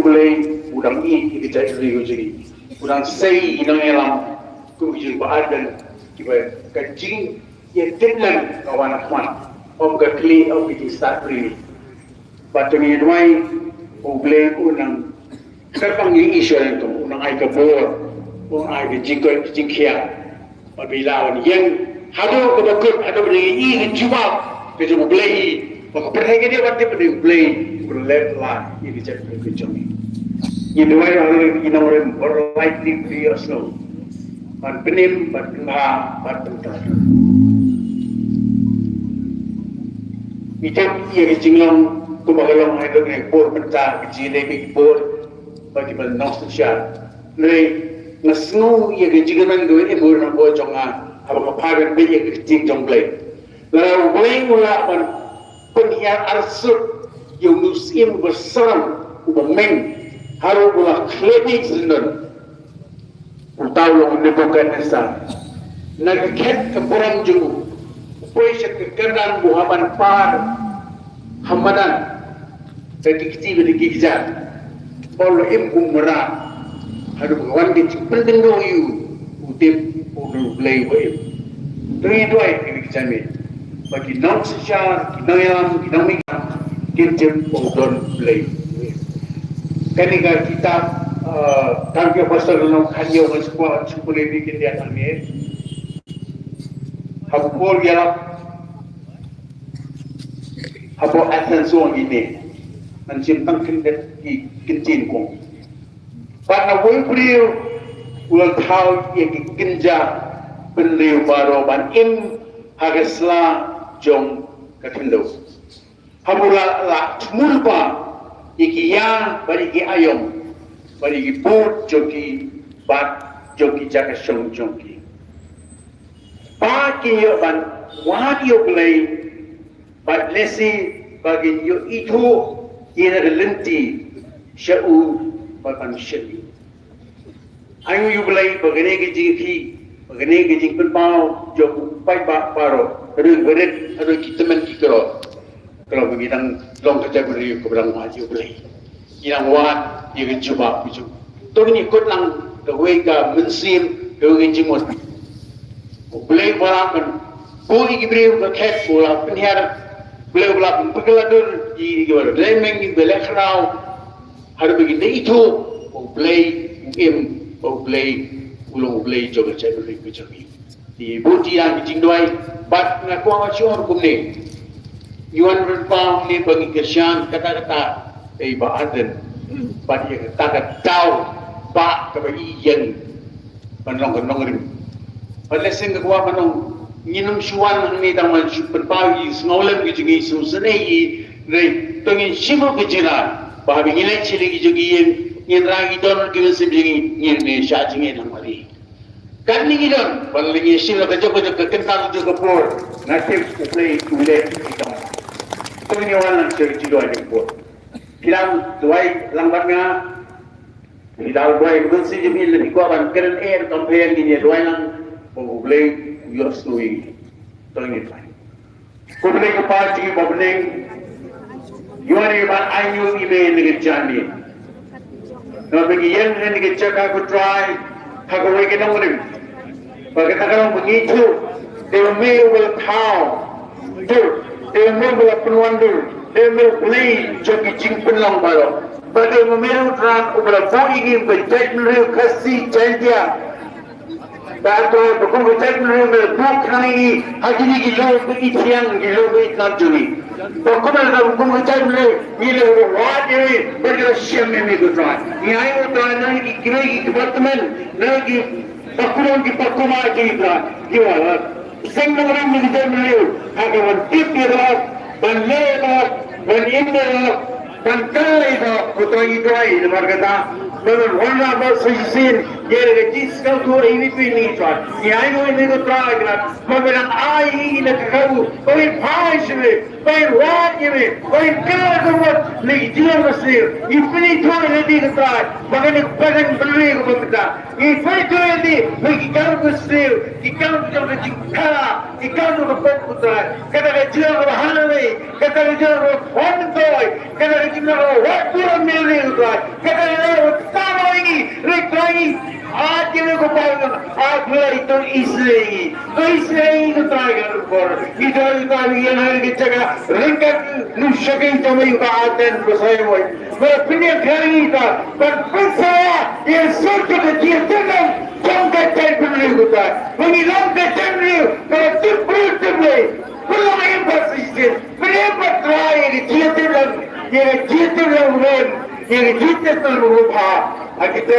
boleh udang ini kita cari jadi udang sei inang elam kuju badan kita kacing ya telan kawan kawan ke kli kita start beri batu ni dua boleh udang terpang ini isu itu udang ai kebor udang ai jingkoi jingkia apabila yang hado kebakut hado beri ini cuma kita boleh maka perhatikan dia waktu boleh berlelah ini jadi kecil. Ini orang ini orang berlightly beliau snow, berpenim, berkembang, berbentuk. Itu yang jinglong kubagalong hay dengan bor pentar kecil lagi bor bagi nostalgia. Nai nasnu yang jinglong dua bor nak bor jonga, apa kaparan be yang kecil jong blay. Lalu blay mula penyiar arsut yang musim berseram ubameng. Haru pula klinik sendiri. Utau long nebukan nesa. Nagket keperang juru. Upoi sekekeran buhaman par hamadan. Jadi kecil beri gigjan. Polo im merah. Haru kawan kecil penting doyu. Utip ulu belai waim. Tui dua ini kecil. Bagi nong sesyar, kinayam, kinamika, kecil odon belai. Ketika kita tangkap pasal dalam kanyo sekolah sekolah bikin dia kami, habul dia, habul atensi ini, menciptakan kencing kong. Pada waktu ulang tahun yang kenja beliau baru ban im hagaslah jong ketendo. Habul la mulpa. Iki yang bagi ayam, bagi put joki bat joki jaga song joki. Bagi yo ban wad yo play bat lesi bagi yo itu ina lenti syau bakan syai. Ayu yo play bagi ke jiki bagi ke jiki penpau jok pai ba paro berit ada kita men kikro. Kalau begitu, long kerja beri keberang maju beli. Yang wan, yang cuba biju. Tuh ni ikut lang kewega mensim kewega jimut. Beli balapan, boleh diberi keket bola penyiar, beli balapan pegeladur di gimana? Beli mengi beli kerau. Harus begitu itu, beli beli ulung beli juga saya beri kecuali. Di bukti yang bijing doai, bat ngaku awak syur kumne. Yuan berpang ni bagi kesian kata-kata baadan bagi kata tahu pak kebai yang menong rim. Pada sen kedua menong minum suan ni taman berpagi sengolem kejugi susenai rei tengin simu kejila bahawa nilai cili kejugi yang rangi don kita sebiji ni syajingi namari. Kan ni don paling simu kejugi kental juga por nasib play kulit kita. Kami ni orang cerita dua ni pun. Kita dua lambatnya, kita dua bersih jemil lebih kuat kan keren air compare ni dua lang boleh yos lui. Tolong ni fine. Kau boleh kepas juga kau boleh. Yuan ni ban ayu email ni kerjaan ni. Kalau bagi yang ni kerja aku try, aku boleh kita mungkin. Bagi kita kalau begitu, they will how do. They member penuan dulu. They member play joki jingpen lang baru. Bagi memeru tran ubah boi ini berjaya meneru kasih jantia. Baru berkumpul berjaya meneru bukan ini haji ni gilo beritiang gilo berikan juri. Berkumpul dalam berkumpul berjaya meneru gilo wajib berjaya siam ini bertran. Ini tran lagi kira departemen lagi berkumpul di perkumah jadi gimana? Sehingga orang menjadi melihat akan tip dia banlela, banimba, bantai dah putra itu ay, marga Memang warna bersesin, dia ada jiskal tu ini tu ini tuan. Yang ini tu try kan. Memang ai ini kau, kau pais ni, kau wat ni, kau kerja kau buat, ni dia mesti. Ini tu ini tu try. Bagai bagai beli kau betul. Ini tu ini, ni kau mesti, kau tu kau ikan tu kau try. Kata dia kau hanai, kata dia kau wantoy, kata dia kau wat pun milih try. Kata dia sama lagi, lagi. आज में को पाएगा आज मेरा तो इसलिए तो ट्राई कर पर इधर इधर ये ना कि जगह रिंकट नुशके तो मैं का आते हैं बसाए हुए मेरा पिनिया खेली था पर पैसा ये सोच के जीते ना कम का टाइम नहीं होता है वही लॉन्ग का टाइम नहीं मेरा टिप्पणी पुल्ला में बस इसे मेरे पर ट्राई ये जीते लोग था Kita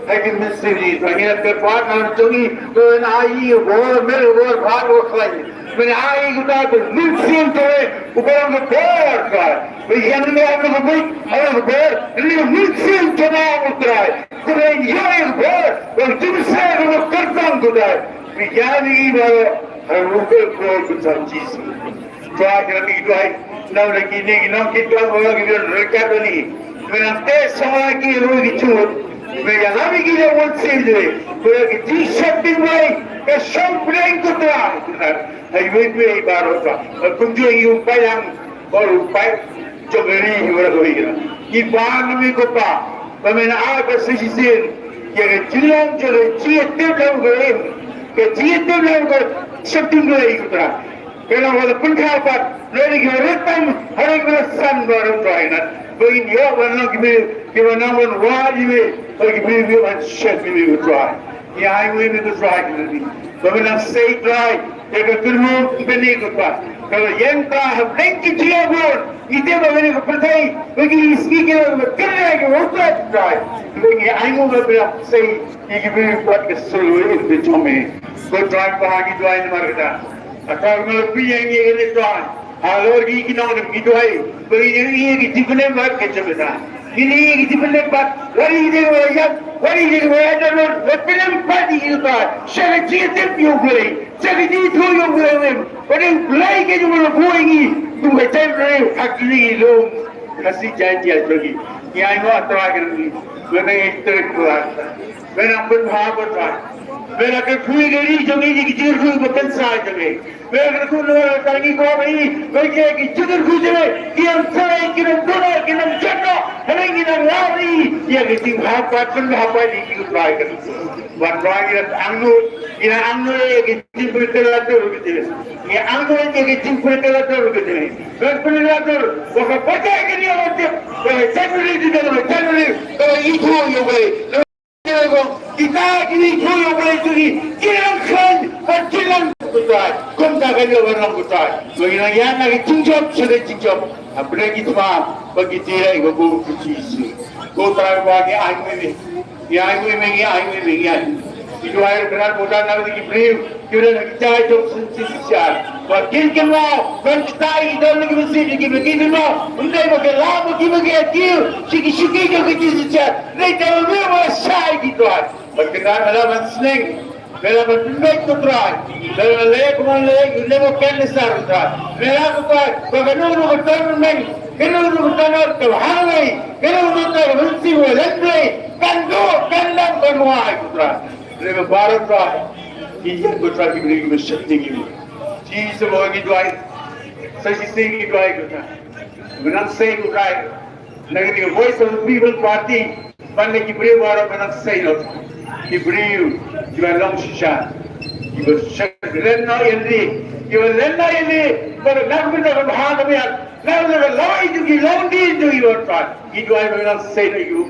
lagi mesti banyak terpakai tungi tuan ayi war mel war bhag lagi. Men ayi kita tu mungkin tu ukaran berber kan. Bagian ni aku berbuat aku berber. Ini mungkin kena utrai. Tuan yang ber, tu saya aku kerjaan tu dah. Bagian ni baru aku berbuat jenis. Tuan kami itu ay nam lagi ni nam kita orang kita rekat ni. Menanti semua ki rugi cut. Mereka lagi kita buat sendiri. Mereka disabing way, kesampaian kita. Highway way baru tu. Kunjung yang bayang baru bayang jogeri baru kita. Iban kami kita. Pemena apa sesuatu yang jilang jadi jitu dalam game. Jitu dalam game sabing way kita. Kalau ada pengharapan, lagi kita retam hari kita san baru tu ayat. Bagian dia warna kita namun wajib bagi beliau manusia beliau try. Yang ini itu try kita. Bagaimana say try, jika terus beli kita. Kalau yang tak lengkap dia pun, itu bagaimana percaya bagi istri kita kerja kita untuk try. Bagi yang ini bagaimana say, jika beliau buat keseluruhan itu cuma, kau try bahagi try ni mereka. Atau kalau yang ini try. Alor kita nak itu hai, bagi ini kita boleh buat kecemasan. Ini kita boleh buat, wari dia ada film party itu, saya cerita yang boleh, saya cerita yang boleh. Pada mulai kita boleh buat ini, tu macam mana hak ini long kasih janji lagi. Yang itu terakhir ini, mana yang terkuat, mana pun bahagia tak. Mereka kerjui diri jangan jadi kerjui bukan sahaja ni. Mereka kerjui lagi kau ini, mereka jadi kerjui yang saya kira dolar, kira jatuh, hari ini lari, yang itu apa pun apa ini kita try kan. Buat try kita anggur yang kita berkelatur begitu. Yang anggur yang kita berkelatur begitu. Berkelatur, bukan percaya ke dia macam, channel itu kalau itu yang boleh. Kita ini jodoh boleh jadi kilang kan, kilang betul. Kumta kerja orang betul. Bagaimana yang lagi cincap sudah cincap. Apa lagi tu bagi dia itu guru kecil. Kau tahu bagi ayam ini, ayam ini. Itu air benar mudah nak diberi. Kita nak cari job sensasial. Bagian kemau, kita itu lagi mesti begini mau. Untuk bagi lama bagi adil, sikit juga kecil. Lepas itu masai gitu. Berkenaan dalam seneng, dalam membuat tujuan, dalam lek, lemo kendesar tujuan. Dalam tujuan, bagaimana betul terhadap, betul mesti boleh, kandang bermuai tujuan. Dalam barat tujuan, ini tujuan diberi mesti ini. Jadi semua ini tujuan, saya ini tujuan tujuan. Menang saya tujuan. Lagi the voice of the people party, mana kibri baru menang saya tujuan. Ibrahim, jual long shisha. Ibu renna ini, pada nak benda berbahagia biar. Nak lawai juga, lawan juga orang. Itu ay menang saya itu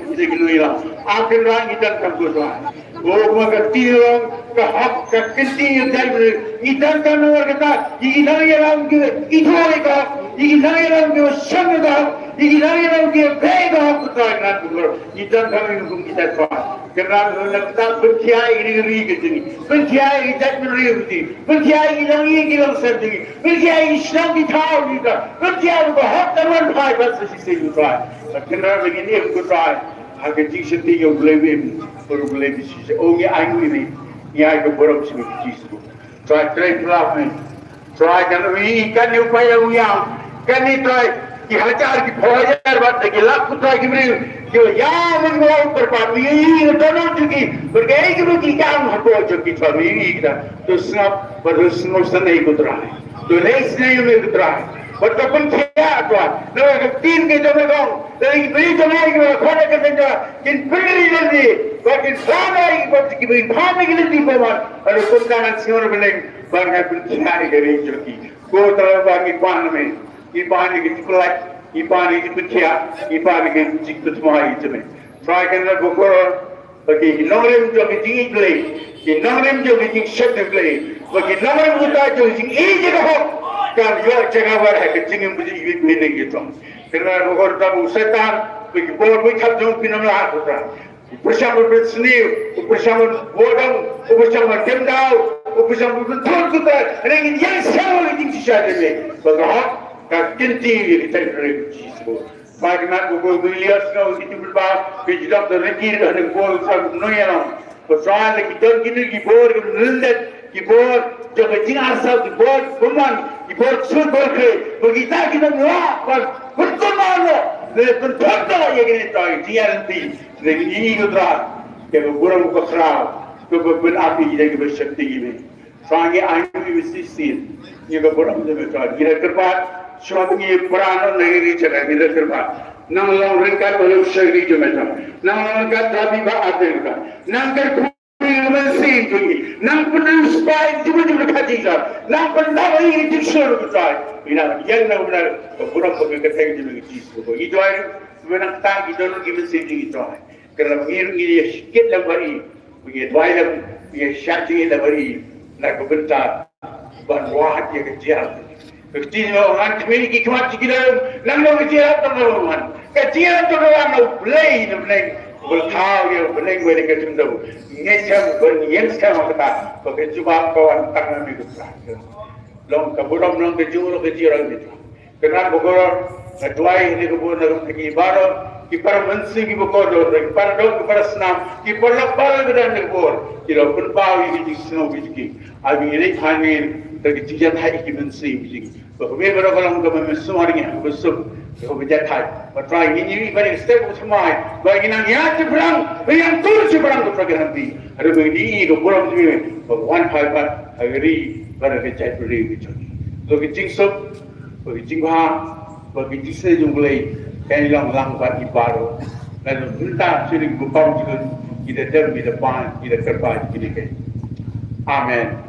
lah. Akhir orang kita terbuka. Oh, maka tiang, kahak, kakinti yang jadi. Ikan kan orang kata, ikan yang itu mereka, ikan yang sangat, ikan yang beda kita nak buat. Ikan kami hukum kita kuat. Kerana kita berkiai negeri kita ni, berkiai kita negeri, berkiai kita sendiri, berkiai Islam kita kita, berkiai bahasa teman bahasa sisi kita. Kerana begini aku try. Hak jing senti yo boleh boleh bisi. Oh ni ai ni ni ai ko borom simi jisku. Try plan. Try kan kan ni upaya uyang. Kan ni try ki हजार की 4000 बात की लाख पुत्रा की मेरे जो या मन वो ऊपर पाप ये दोनों चुकी पर गए कि वो की काम हटो चुकी स्वामी ये क्या तो सब पर उसनो से नहीं गुजरा है तो नहीं में गुजरा है पर तो अपन क्या तो लोग 3 के जमे गांव लेकिन बड़ी जमे की खोने के दिन जिन पिंडरी जल्दी लेकिन सारा की बात की भाई भाने की जल्दी बाबा और कुछ का सियोर बने पर है पिंडरी के रेंज चुकी को तरह बाकी पान में Ipan ni kita kelak, ipan ni kita kia, ipan ni kita semua itu ni. Try kan nak bukan bagi nomorem jo kita play, ki nomorem jo kita set play, bagi nomorem kita jo kita ini je kan yo jaga bar hai kita ini mesti ini play ni gitu. Kerana bukan tahu setan, bagi bor bagi khab jo pinam lah hota. Bersama berseniu, bersama bodang, bersama dendau, bersama betul kita. Ini yang sama ini siapa ni? Bagi Kinti kita berisiko. Bagaimana buku biliar semua itu berubah. Kejidak terkiri dan buku sama noyang. Persoalan kita kini kibor rendet kibor jika jingar sah kibor kuman kibor surbor ke. Begitu kita muak betul mana. Lepas betul ya kini tahu TNT. Lepas ini kita kita burung buka kerau. Kita berapi kita bersakti ini. Soalnya ini mesti sih. Kita burung kita tahu. Kita kerbat. Suami peran negeri cakap kita terima. Nang long ringkat oleh segeri jumlah. Nang ringkat tapi baat ringkat. Nang kerkuri mesti jadi. Nang penuh spy jumlah kaji sah. Nang penuh ini disuruh kita. Ina yang nak benar kurang bekerja jumlah kita. Itu aja sebenarnya tang kita orang mesti jadi. Kerana ini sikit lembari. Begitu aja dia syarti lembari. Nak berbentar. Banwah dia kerja. Kecil orang kami ki kemat kita nang lo kecil tu orang kecil tu orang lo play berkau dia play boleh kita tu ngesam berniat sekarang kita pakai jubah kawan tangan itu long kaburam long kecil orang itu kerana bukor tuai ini kubur nak pergi baru kipar mensi kibukor kipar dok kipar senam kipar lapar kita nak kubur kita pun bau ini snow ini abi ini kami terkejut hai ki mensi begini. Bahawa berapa kami mesuarinya besok kau berjaya. Bertrai ini beri step semua. Bagi nang yang seberang, yang turun seberang tu program nanti. Ada begini kau pulang sini. One five hari berkecai beri macam ni. Bagi jingsop, bagi jingha, bagi jisai jumlai. Kan lang bagi baru. Lalu minta sini bupang juga kita terbi depan kita terbaik kita. Amen.